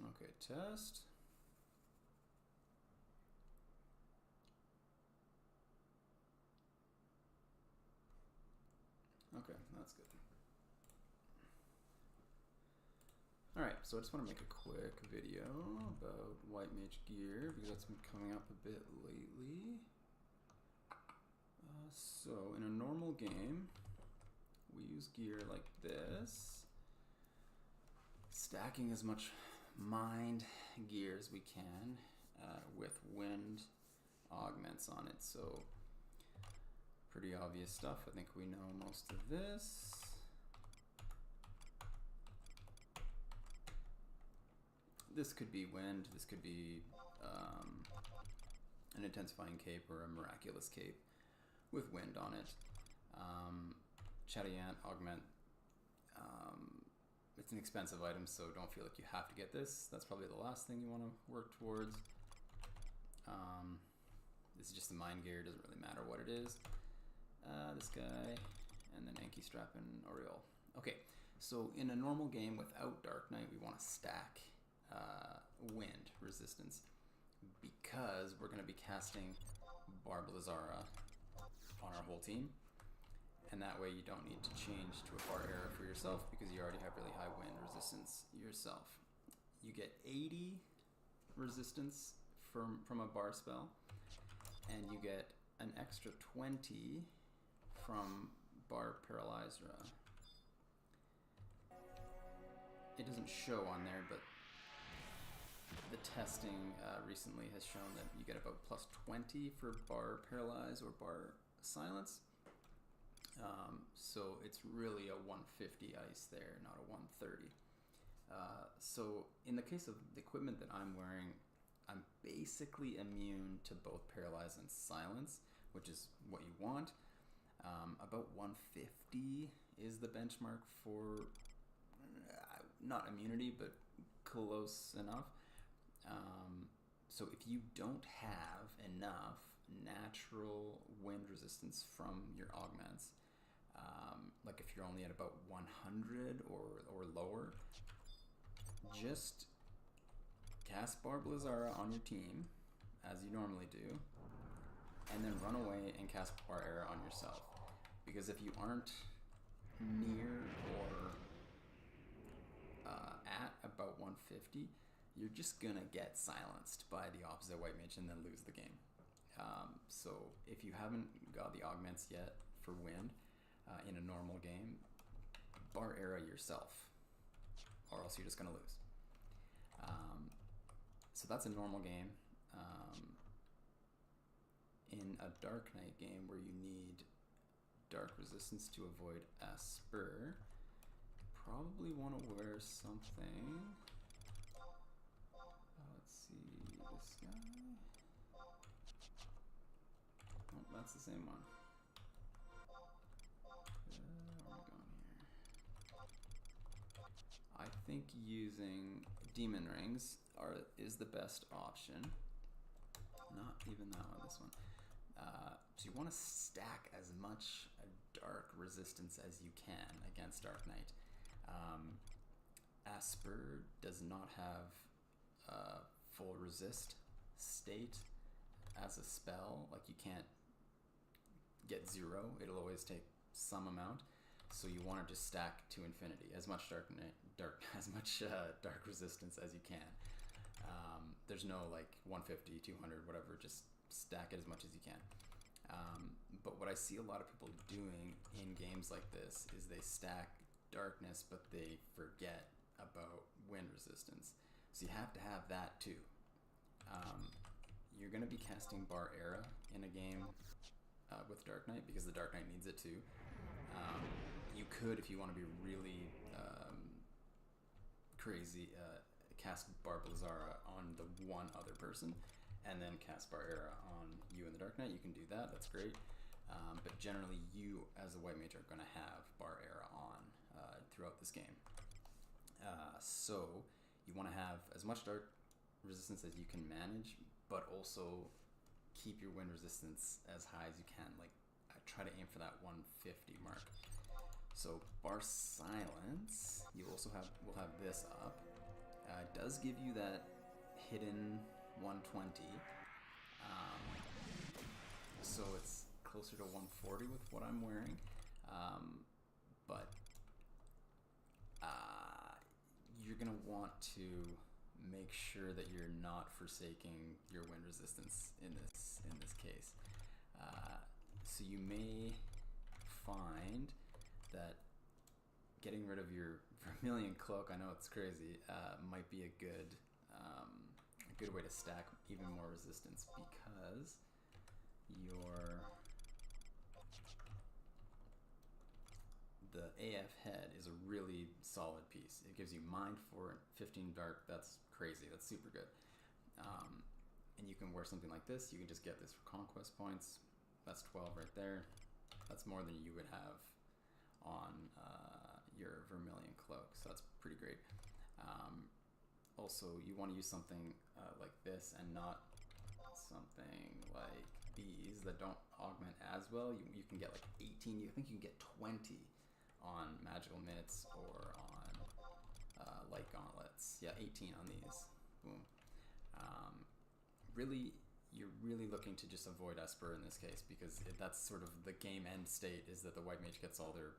Okay, test. Okay, that's good. Alright, so I just want to make a quick video about White Mage gear because that's been coming up a bit lately. So in a normal game, we use gear like this, stacking as much mined gear as we can with wind augments on it. So pretty obvious stuff. I think we know most of this. This could be wind, this could be an intensifying cape or a miraculous cape with wind on it. Chatty Ant augment, it's an expensive item, so don't feel like you have to get this. That's probably the last thing you want to work towards. This is just the mine gear, doesn't really matter what it is. This guy, and then Anki Strap and Oriole. Okay, so in a normal game without Dark Knight, we want to stack wind resistance because we're going to be casting Ballista on our whole team, and that way you don't need to change to a bar era for yourself because you already have really high wind resistance yourself. You get 80 resistance from a bar spell, and you get an extra 20 from bar Paralyzra. It doesn't show on there, but the testing recently has shown that you get about plus 20 for bar Paralyze or bar Silence. So it's really a 150 ice there, not a 130. So in the case of the equipment that I'm wearing, I'm basically immune to both Paralyze and Silence, which is what you want. About 150 is the benchmark for not immunity, but close enough. So if you don't have enough natural wind resistance from your augments, like if you're only at about 100 or lower, just cast Ballista on your team, as you normally do, and then run away and cast Bar Era on yourself. Because if you aren't near or at about 150, you're just gonna get silenced by the opposite White Mage and then lose the game. So if you haven't got the augments yet for wind in a normal game, Bar Era yourself, or else you're just gonna lose. So that's a normal game. In a Dark Knight game where you need dark resistance to avoid Asper, probably want to wear something. Let's see, this guy. Oh, that's the same one. Where are we going here? I think using Demon Rings is the best option. Not even that one, this one. So you want to stack as much dark resistance as you can against Dark Knight. Asper does not have full resist state as a spell. Like, you can't get 0. It'll always take some amount. So you want to just stack to infinity as much dark resistance as you can. There's no like 150, 200, whatever. Just stack it as much as you can. But what I see a lot of people doing in games like this is they stack darkness, but they forget about wind resistance. So you have to have that too. You're going to be casting Bar Era in a game with Dark Knight because the Dark Knight needs it too. You could, if you want to be really crazy, cast Bar Ballista on the one other person and then cast Bar Era on you and the Dark Knight. You can do that, that's great. But generally you as a White Mage are going to have Bar Era on throughout this game. So you want to have as much dark resistance as you can manage, but also keep your wind resistance as high as you can. Like, I try to aim for that 150 mark. So Bar Silence, you also will have this up, It does give you that hidden 120. So it's closer to 140 with what I'm wearing. But you're going to want to make sure that you're not forsaking your wind resistance in this case. So you may find that getting rid of your vermilion cloak, I know it's crazy, might be a good way to stack even more resistance, because the AF head is a really solid piece. It gives you mind for 15 dark. That's crazy. That's super good. And you can wear something like this. You can just get this for conquest points. That's 12 right there. That's more than you would have on your vermilion cloak. So that's pretty great. Also, you want to use something like this and not something like these that don't augment as well. You can get like 18. You think you can get 20 on magical mitts or on light gauntlets. Yeah, 18 on these. Boom. You're really looking to just avoid Esper in this case, because that's sort of the game end state, is that the white mage gets all their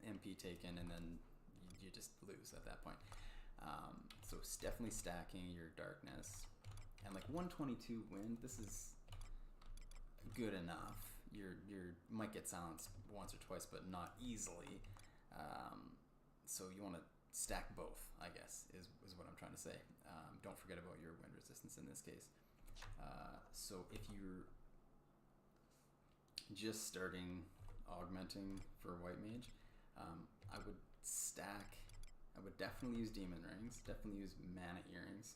MP taken and then you just lose at that point. So it's definitely stacking your darkness. And like 122 wind, this is good enough. You might get silenced once or twice, but not easily. So you want to stack both, I guess, is what I'm trying to say. Don't forget about your wind resistance in this case. So if you're just starting augmenting for white mage, I would definitely use demon rings, definitely use mana earrings,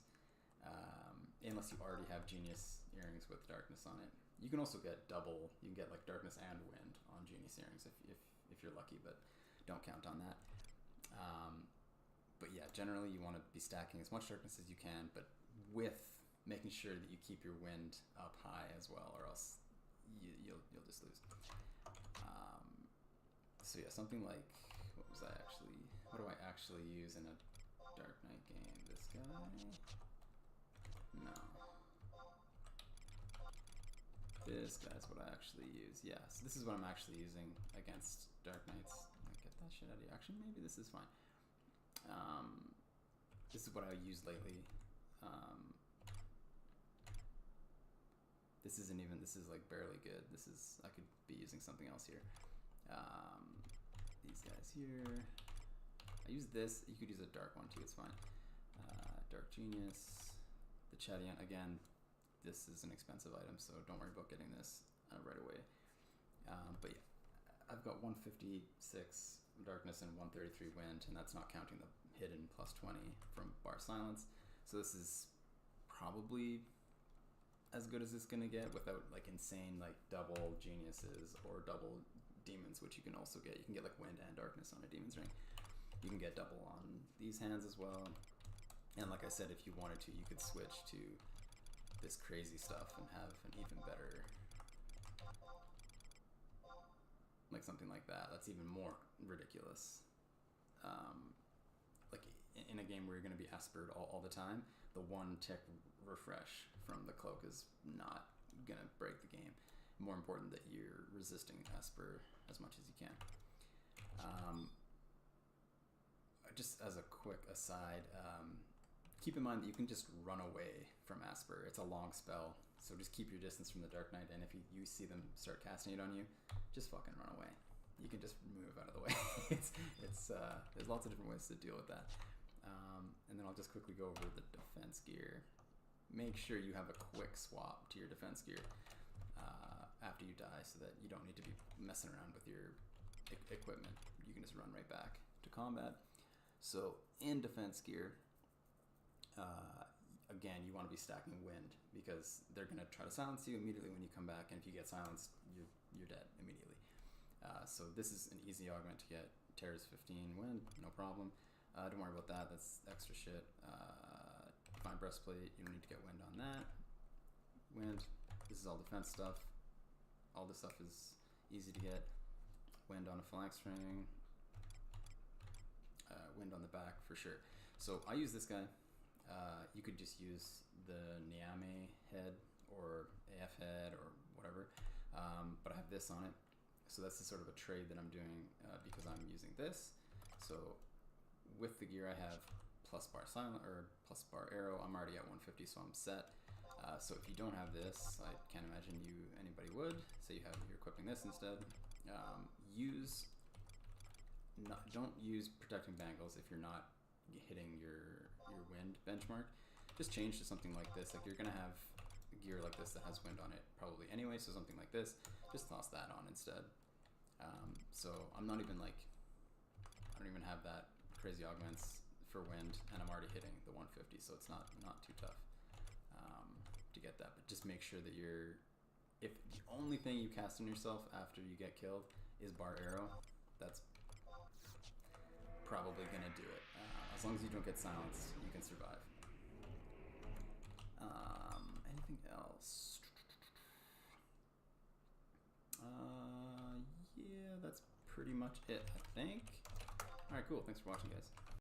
unless you already have genius earrings with darkness on it. You can also get double. You can get like darkness and wind on genius earrings if you're lucky, but don't count on that. But yeah, generally you want to be stacking as much darkness as you can, but with making sure that you keep your wind up high as well, or else you'll just lose. So yeah, something like, what do I actually use in a Dark Knight game? This guy? No. This guy's what I actually use. Yeah, so this is what I'm actually using against Dark Knights. Get that shit out of here. Actually, maybe this is fine. This is what I use lately. This is like barely good. I could be using something else here. These guys here. I use this. You could use a dark one too, it's fine. Dark Genius. The Chadian, again, this is an expensive item, so don't worry about getting this right away. But yeah, I've got 156 darkness and 133 wind, and that's not counting the hidden plus 20 from bar silence. So this is probably as good as it's gonna get without like insane like double geniuses or double demons, which you can also get. You can get like wind and darkness on a demon's ring. You can get double on these hands as well. And like I said, if you wanted to, you could switch to this crazy stuff and have an even better, like something like that. That's even more ridiculous. Like in a game where you're going to be Espered all the time, the one tick refresh from the cloak is not going to break the game. More important that you're resisting Esper as much as you can. Just as a quick aside, keep in mind that you can just run away from Esper. It's a long spell, so just keep your distance from the Dark Knight, and if you see them start casting it on you, just fucking run away. You can just move out of the way. There's lots of different ways to deal with that. And then I'll just quickly go over the defense gear. Make sure you have a quick swap to your defense gear after you die, so that you don't need to be messing around with your equipment. You can just run right back to combat. So in defense gear, again, you want to be stacking wind, because they're going to try to silence you immediately when you come back, and if you get silenced, you're dead immediately. So this is an easy augment to get. Tears 15 wind, no problem. Don't worry about that. That's extra shit. Divine breastplate, you don't need to get wind on that. Wind, this is all defense stuff. All this stuff is easy to get. Wind on a phalanx ring. Wind on the back for sure. So I use this guy You could just use the Niame head or AF head or whatever, but I have this on it. So that's the sort of a trade that I'm doing because I'm using this. So with the gear I have plus bar silent or plus bar arrow, I'm already at 150, so I'm set. So if you don't have this, I can't imagine anybody would. Say you're equipping this instead. Don't use protecting bangles if you're not hitting your wind benchmark. Just change to something like this. Like you're gonna have gear like this that has wind on it probably anyway, so something like this. Just toss that on instead. So I'm not even like, I don't even have that crazy augments for wind, and I'm already hitting the 150, so it's not too tough to get that. But just make sure that if the only thing you cast on yourself after you get killed is bar arrow, that's probably gonna do it. As long as you don't get silenced, you can survive. Anything else? Yeah, that's pretty much it, I think. Alright, cool. Thanks for watching, guys.